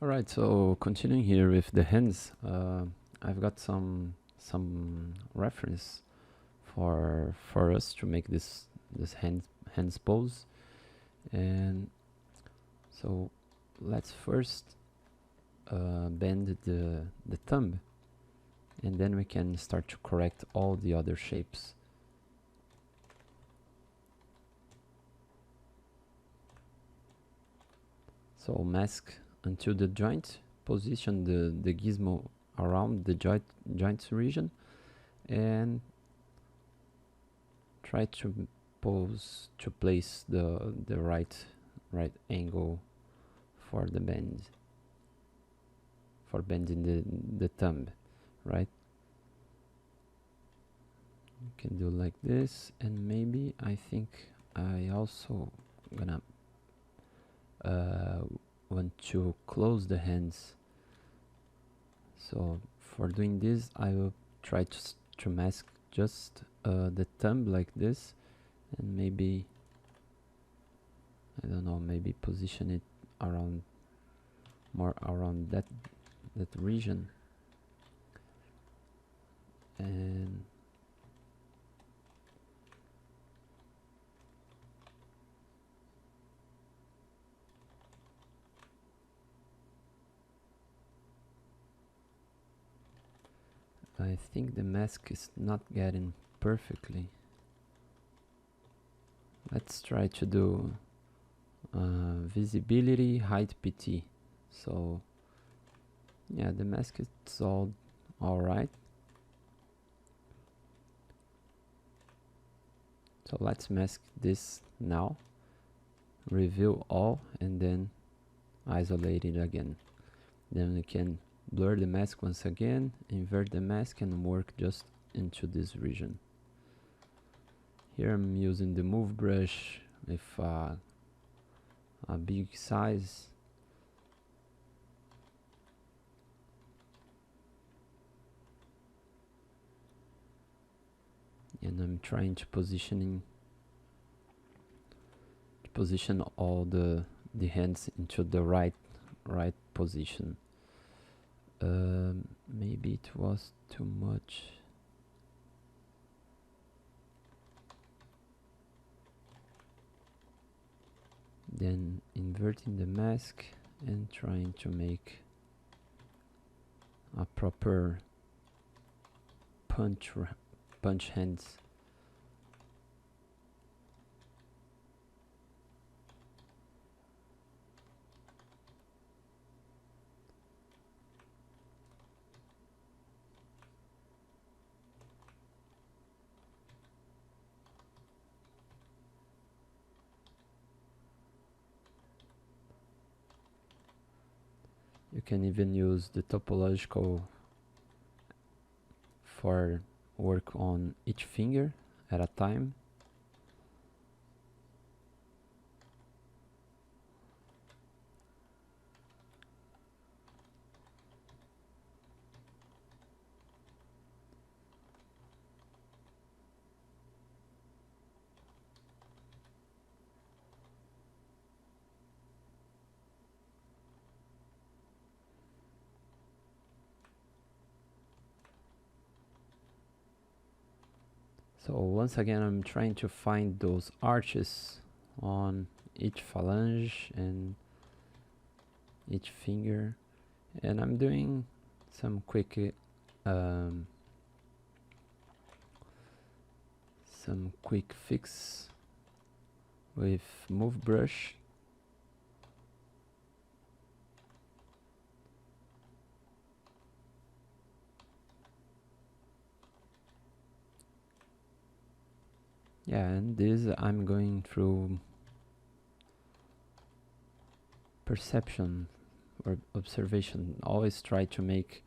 Alright, so continuing here with the hands, I've got some reference for us to make this hands pose. And so let's first bend the thumb, and then we can start to correct all the other shapes. So mask until the joint, position the gizmo around the joints region, and try to place the right angle for the bend, for bending the thumb, right? You can do like this, and maybe I think I also gonna want to close the hands. So for doing this, I will try to mask just the thumb like this, and maybe, I don't know, maybe position it around, more around that region. And I think the mask is not getting perfectly. Let's try to do visibility height PT. So yeah, the mask is all right. So let's mask this now, reveal all, and then isolate it again. Then we can blur the mask once again, invert the mask, and work just into this region. Here I'm using the move brush with a big size. And I'm trying to position all the hands into the right position. Maybe it was too much. Then inverting the mask and trying to make a proper punch hands. You can even use the topological for work on each finger at a time. So once again, I'm trying to find those arches on each phalange and each finger, and I'm doing some quick fix with move brush. Yeah, and this I'm going through perception or observation. Always try to make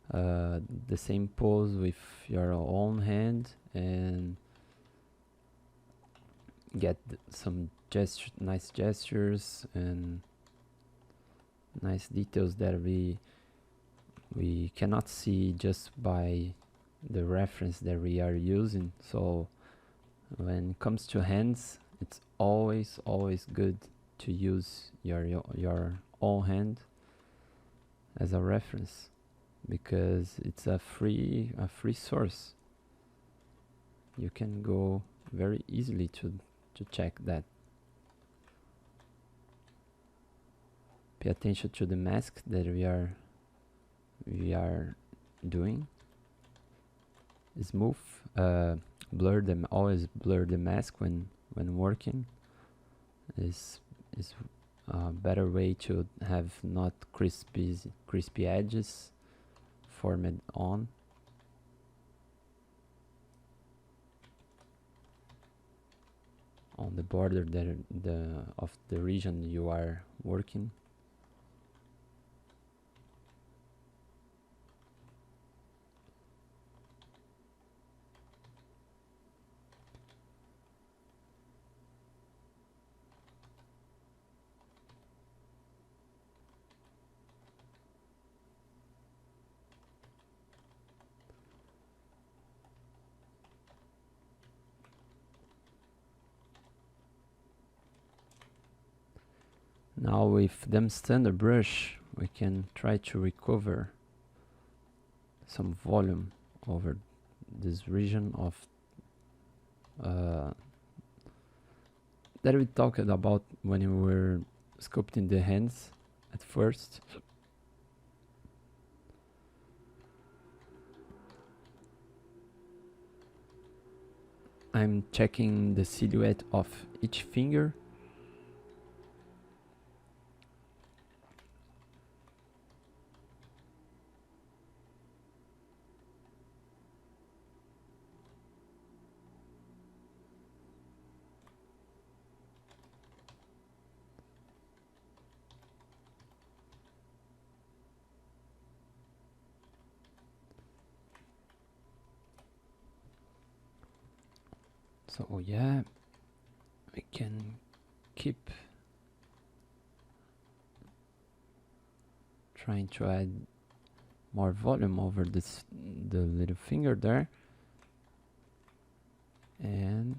the same pose with your own hand and get some nice gestures and nice details that we cannot see just by the reference that we are using. So when it comes to hands, it's always good to use your own hand. as a reference, because it's a free source. You can go very easily to check that. Pay attention to the mask that we are doing. Smooth, always blur the mask when working. Is a better way to have not crispy edges formed on. The border of the region you are working. Now with them standard brush, we can try to recover some volume over this region of that we talked about when we were sculpting the hands at first. I'm checking the silhouette of each finger. So yeah, we can keep trying to add more volume over the little finger there, and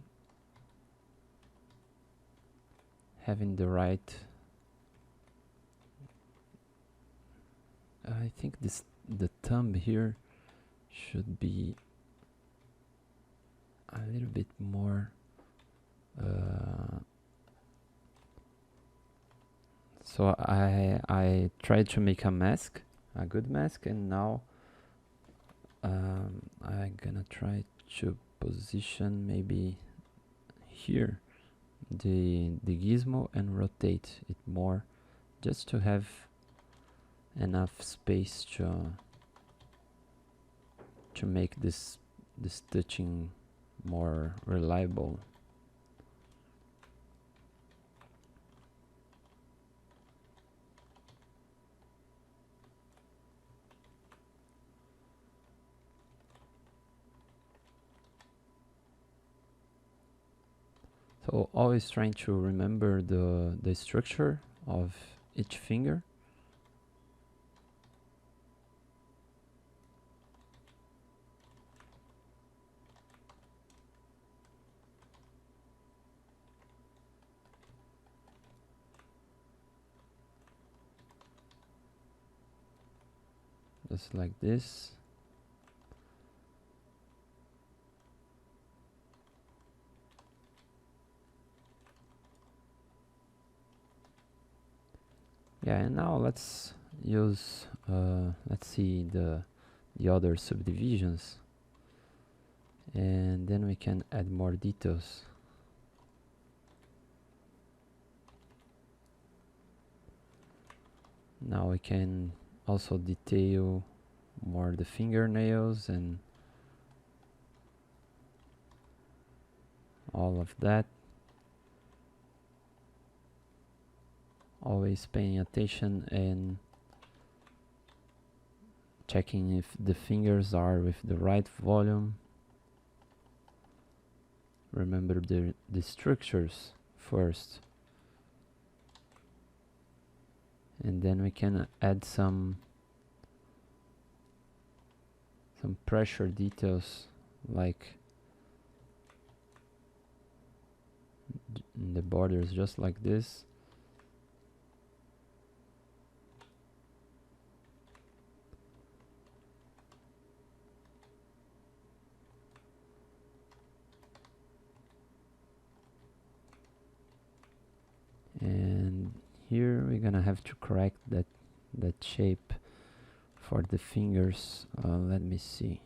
having the right. I think the thumb here should be a little bit more. So I tried to make a mask, a good mask, and now I'm gonna try to position maybe here the gizmo and rotate it more, just to have enough space to make this touching more reliable. So always trying to remember the structure of each finger. Just like this. Yeah, and now let's use let's see the other subdivisions, and then we can add more details. Now we can also detail more the fingernails and all of that. Always paying attention and checking if the fingers are with the right volume. Remember the structures first, and then we can add some pressure details, like in the borders, just like this. here we're gonna have to correct that shape for the fingers. Let me see.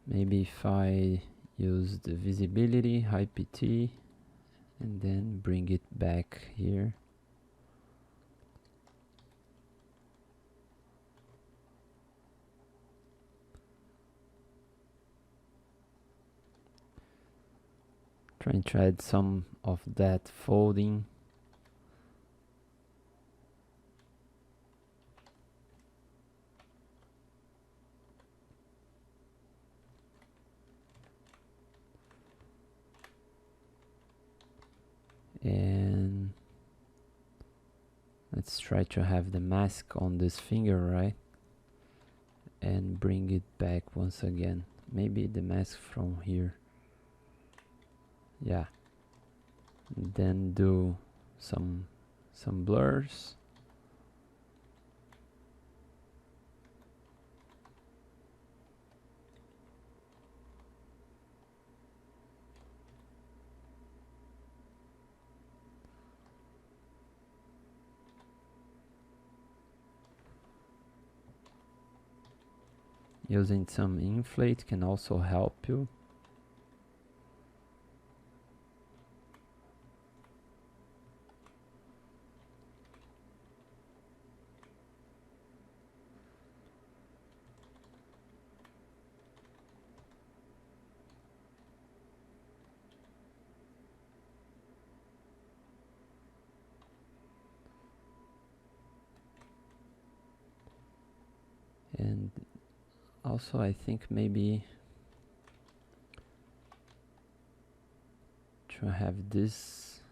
Maybe if I use the visibility, high PT, and then bring it back here. Trying to add some of that folding. And let's try to have the mask on this finger, right? And bring it back once again. Maybe the mask from here. Yeah. Then do some blurs. Using some inflate can also help you. And also I think maybe to have this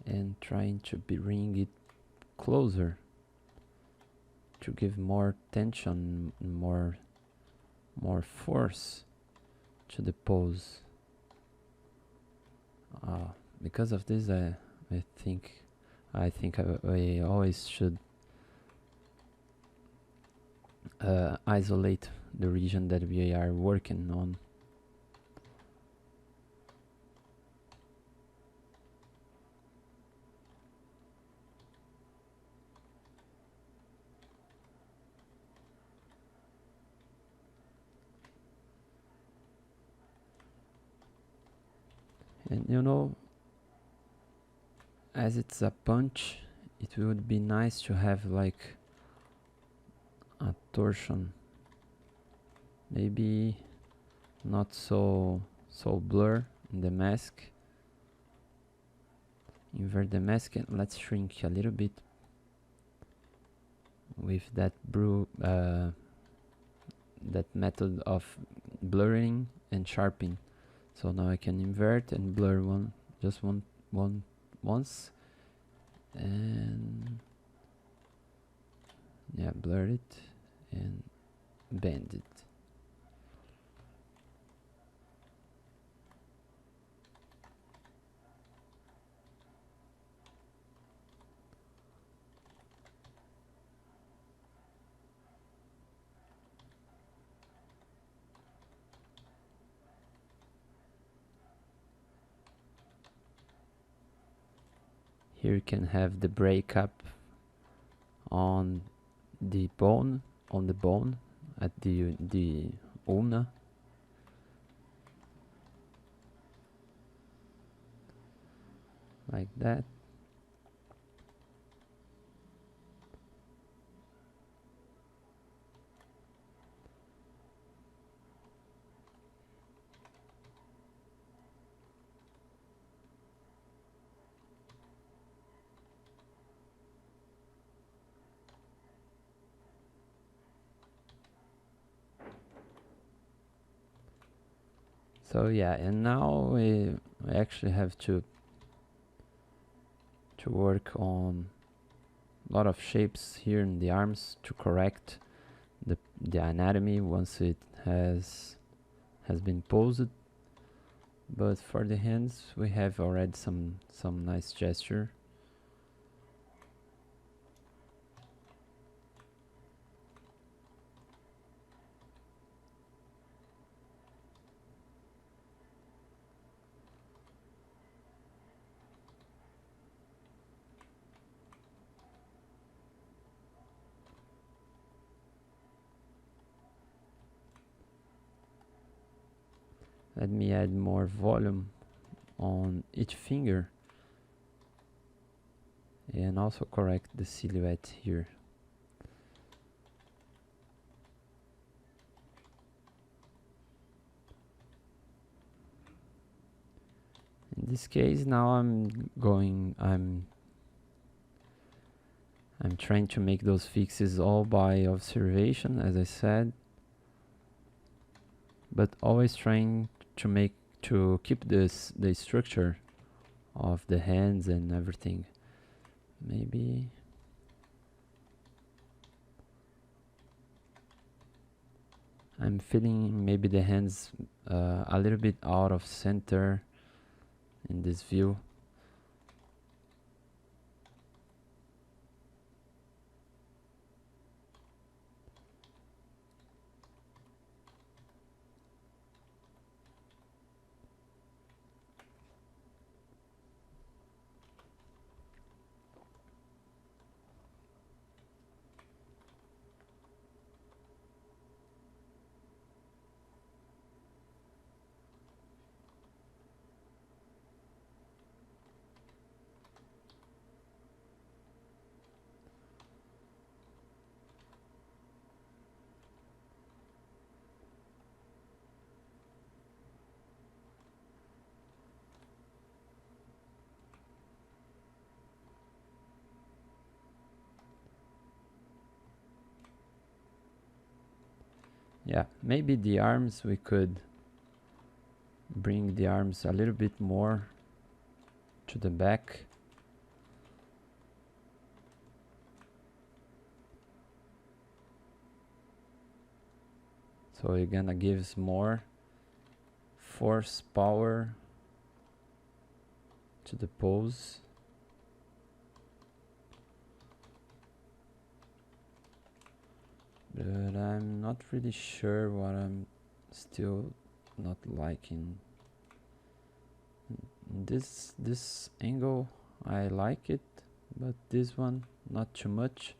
and trying to bring it closer to give more tension, more force to the pose. Because of this, I think I always should isolate the region that we are working on. And you know, as it's a punch, it would be nice to have like a torsion. Maybe not so blur in the mask. Invert the mask and let's shrink a little bit with that that method of blurring and sharpening. So now I can invert and blur once, and yeah, blur it and bend it. Here you can have the breakup on the bone, at the ulna. Like that. So yeah, and now we actually have to work on a lot of shapes here in the arms to correct the anatomy once it has been posed. But for the hands we have already some nice gesture. Let me add more volume on each finger and also correct the silhouette here. In this case, now I'm trying to make those fixes all by observation, as I said, but always trying to keep the structure of the hands and everything. Maybe I'm feeling maybe the hands a little bit out of center in this view. Yeah, maybe the arms, we could bring the arms a little bit more to the back. So you're gonna give more force, power to the pose. But I'm not really sure what I'm still not liking. This angle I like it, but this one not too much.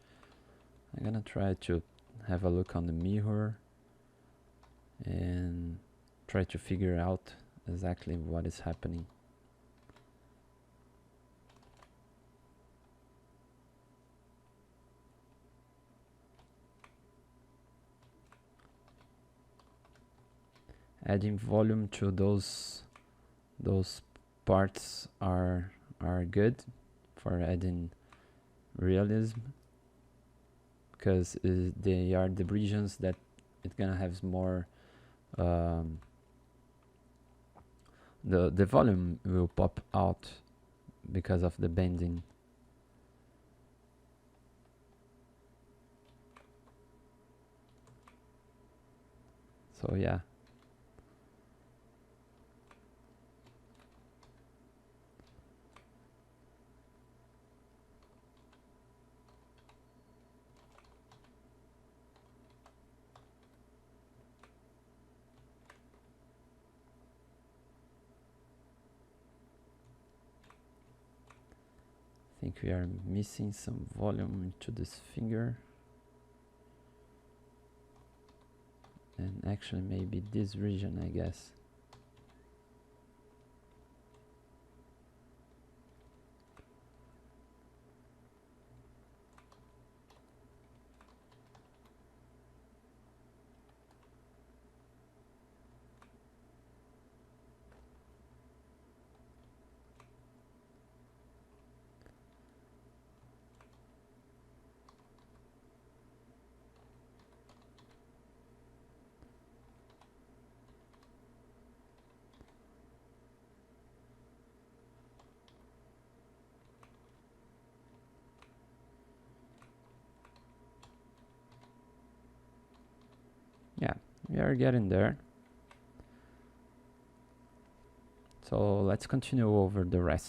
I'm gonna try to have a look on the mirror and try to figure out exactly what is happening. Adding volume to those parts are good for adding realism, because they are the regions that it's gonna have more the volume will pop out because of the bending. So yeah. I think we are missing some volume into this finger. And actually maybe this region, I guess. Yeah, we are getting there. So let's continue over the rest.